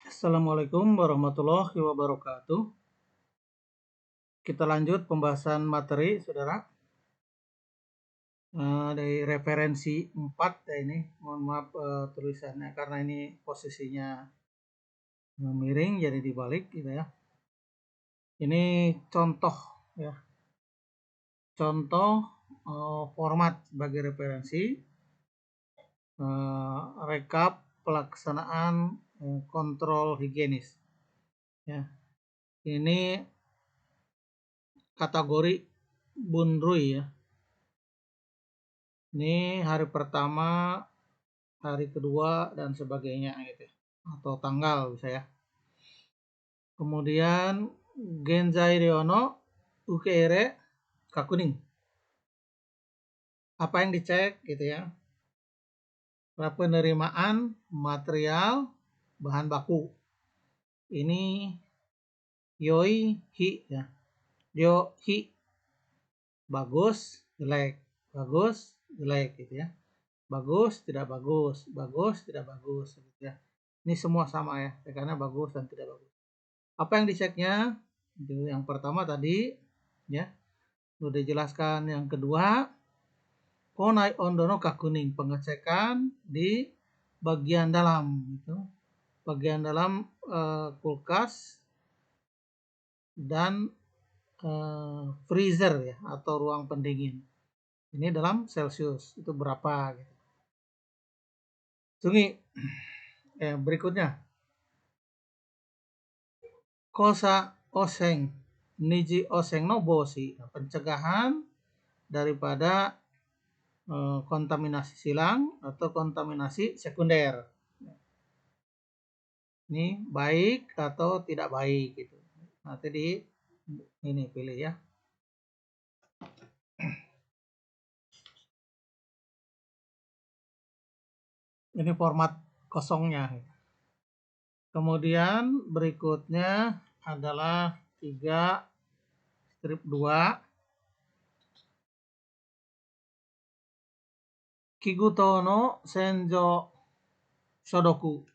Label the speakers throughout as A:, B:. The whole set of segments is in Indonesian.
A: Assalamualaikum warahmatullahi wabarakatuh. Kita lanjut pembahasan materi, saudara. Dari referensi 4 ya ini. Mohon maaf tulisannya karena ini posisinya miring jadi dibalik gitu ya. Ini contoh ya. Contoh format sebagai referensi. Rekap pelaksanaan kontrol higienis. Ya. Ini kategori Bunrui ya. Ini hari pertama, hari kedua, dan sebagainya gitu ya. Atau tanggal bisa ya. Kemudian Genzai Ryono Ukeire Kakuning. Apa yang dicek gitu ya. Penerimaan material bahan baku. Ini Yoi Hi ya. Yo Hi bagus, jelek, bagus, jelek gitu ya. Bagus, tidak bagus, bagus, tidak bagus gitu ya. Ini semua sama ya, karena bagus dan tidak bagus. Apa yang diceknya? Yang pertama tadi ya, sudah dijelaskan. Yang kedua, Konai Ondono Kakuning, pengecekan di bagian dalam gitu. Bagian dalam kulkas dan freezer ya, atau ruang pendingin. Ini dalam Celcius itu berapa gitu. Sungi berikutnya. Kosa oseng niji oseng no bosi, pencegahan daripada kontaminasi silang atau kontaminasi sekunder. Ini baik atau tidak baik gitu. Nanti di ini pilih ya. Ini format kosongnya. Kemudian berikutnya adalah 3 strip 2. Kiguto no senjo shodoku.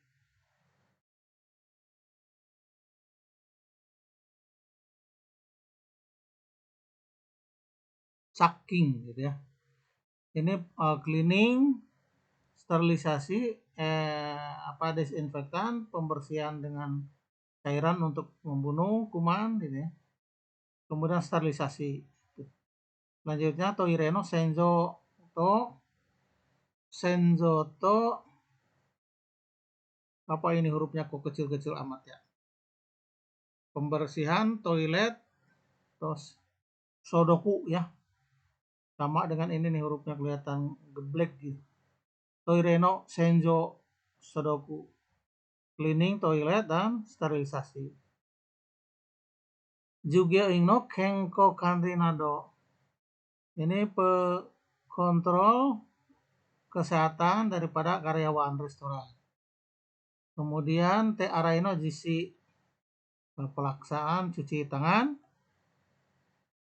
A: Saking gitu ya. Ini cleaning, sterilisasi, desinfektan, pembersihan dengan cairan untuk membunuh kuman gitu ya. Kemudian sterilisasi. Selanjutnya Toireno Senzo to apa ini hurufnya kok kecil-kecil amat ya. Pembersihan toilet terus sodoku ya. Sama dengan ini nih hurufnya kelihatan geblek gitu. Toireno Senzo Sodoku. Cleaning toilet dan sterilisasi. Juga ingno kenko kanrinado. Ini kontrol kesehatan daripada karyawan restoran. Kemudian te araino jisi pelaksanaan cuci tangan.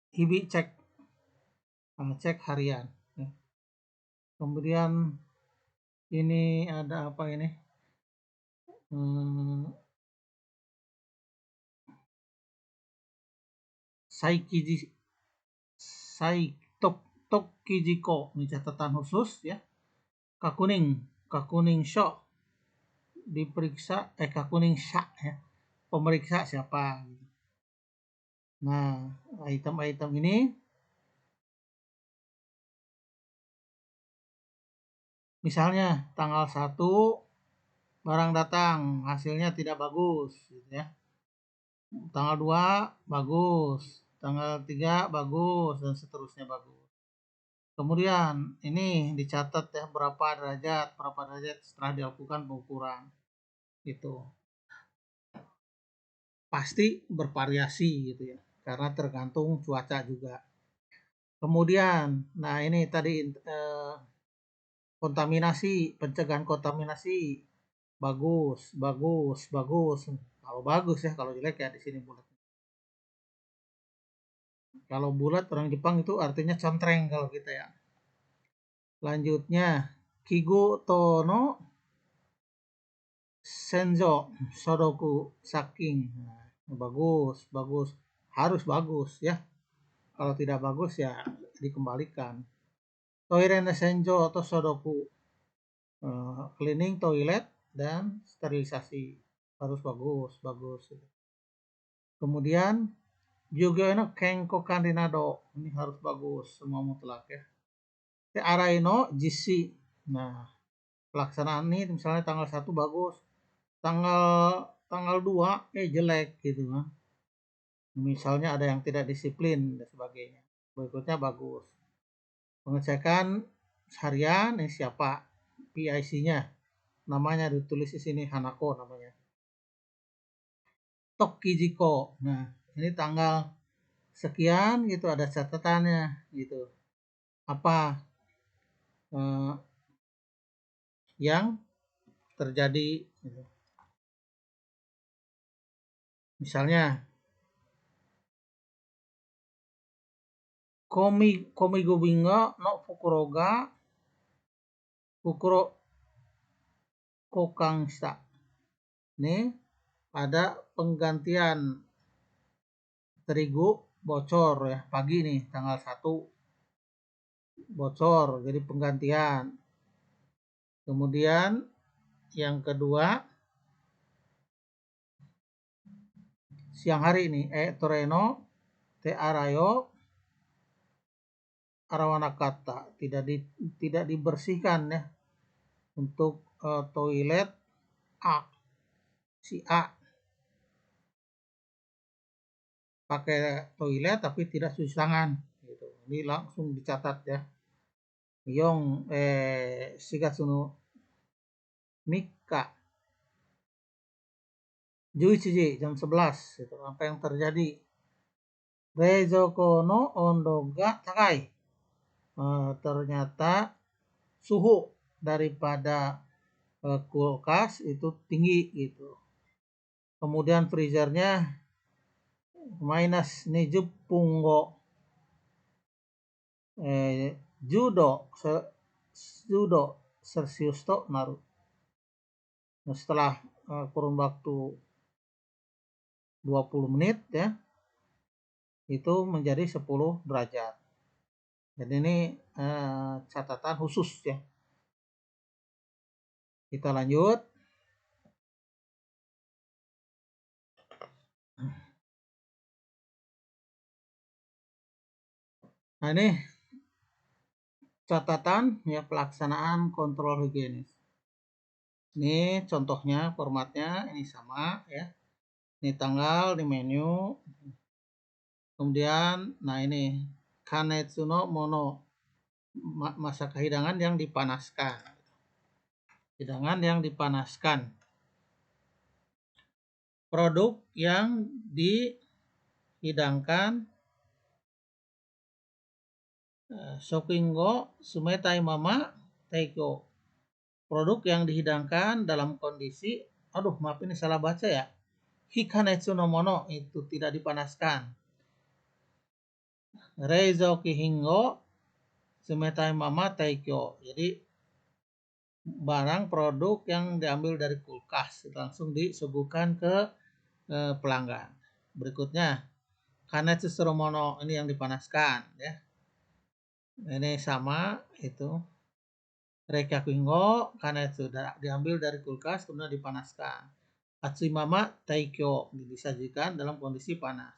A: Hibi cek harian. Kemudian ini ada apa ini? Tokkijiko, ini catatan khusus ya. Kakuning sho diperiksa Kakuning sha ya. Pemeriksa siapa gitu. Nah, item-item ini misalnya tanggal 1 barang datang, hasilnya tidak bagus gitu ya. Tanggal 2 bagus, tanggal 3 bagus, dan seterusnya bagus. Kemudian ini dicatat ya berapa derajat setelah dilakukan pengukuran. Itu pasti bervariasi gitu ya, karena tergantung cuaca juga. Kemudian, nah ini tadi kontaminasi, pencegahan kontaminasi bagus. Kalau bagus ya, kalau jelek ya di sini bulat. Kalau bulat orang Jepang itu artinya contreng kalau kita ya. Selanjutnya Kigo Tono senjo sodoku saking. Nah, bagus, bagus. Harus bagus ya. Kalau tidak bagus ya dikembalikan. Toire ne senjo atau sodoku. Cleaning toilet dan sterilisasi. Harus bagus, bagus. Kemudian juga ini kenko kandinado. Ini harus bagus, semua mutlak ya. Te araino jisi. Nah, pelaksanaan ini misalnya tanggal 1 bagus. Tanggal 2 jelek gitu kan. Misalnya ada yang tidak disiplin dan sebagainya. Berikutnya bagus. Pengecekan harian ini siapa? PIC-nya. Namanya ditulis di sini Hanako namanya. Tokijiko. Nah, ini tanggal sekian gitu ada catatannya gitu. Apa yang terjadi gitu. Misalnya komigo bingo no fukuro kokang shita. Nih ada penggantian terigu bocor ya pagi nih tanggal 1 bocor jadi penggantian. Kemudian yang kedua siang hari ini toreno te arayo arawanakata tidak dibersihkan ya untuk toilet si A pakai toilet tapi tidak cuci tangan gitu. Ini langsung dicatat ya. Yong shigatsu no Mika 11 jam 11 itu apa yang terjadi? Reizoko no ondo ga takai. Ternyata suhu daripada kulkas itu tinggi gitu. Kemudian freezernya minus 20 judo Celsius to naru. Nah, setelah kurun waktu 20 menit ya itu menjadi 10 derajat. Jadi ini catatan khusus ya. Kita lanjut. Nah ini catatan ya pelaksanaan kontrol higienis. Ini contohnya formatnya ini sama ya. Ini tanggal di menu. Kemudian nah ini kanetsu no mono masa kehidangan yang dipanaskan. Hidangan yang dipanaskan. Produk yang dihidangkan Shokingo sumetai mama teiko. Produk yang dihidangkan dalam kondisi maaf ini salah baca ya. Hikanetsu no mono itu tidak dipanaskan. Reizoki hingo sumetai mama teiko. Jadi barang produk yang diambil dari kulkas langsung disuguhkan ke pelanggan. Berikutnya kanetsu suromono ini yang dipanaskan ya. Ini sama itu Reikyakuingo karena itu diambil dari kulkas kemudian dipanaskan. Atsumama taikyo disajikan dalam kondisi panas.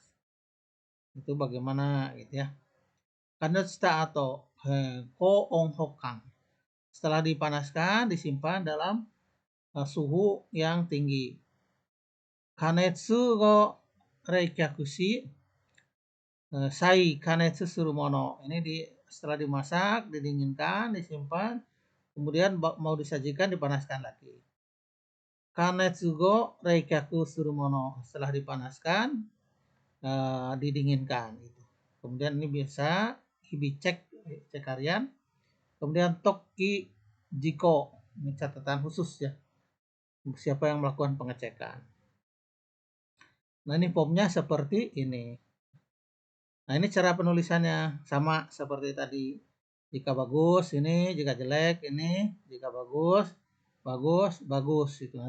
A: Itu bagaimana gitu ya. Kanetsuta atau ko onhokan. Setelah dipanaskan disimpan dalam suhu yang tinggi. Kanetsu go reikyakushi sai kanetsu suru mono. Ini setelah dimasak, didinginkan, disimpan, kemudian mau disajikan dipanaskan lagi. Kanetsu go reikyaku suru mono. Setelah dipanaskan, didinginkan. Kemudian ini biasa hibi cek harian. Kemudian toki jiko. Ini catatan khusus ya. Siapa yang melakukan pengecekan. Nah ini formnya seperti ini. Nah ini cara penulisannya sama seperti tadi. Jika bagus ini, jika jelek ini, jika bagus, bagus, bagus. Gitu.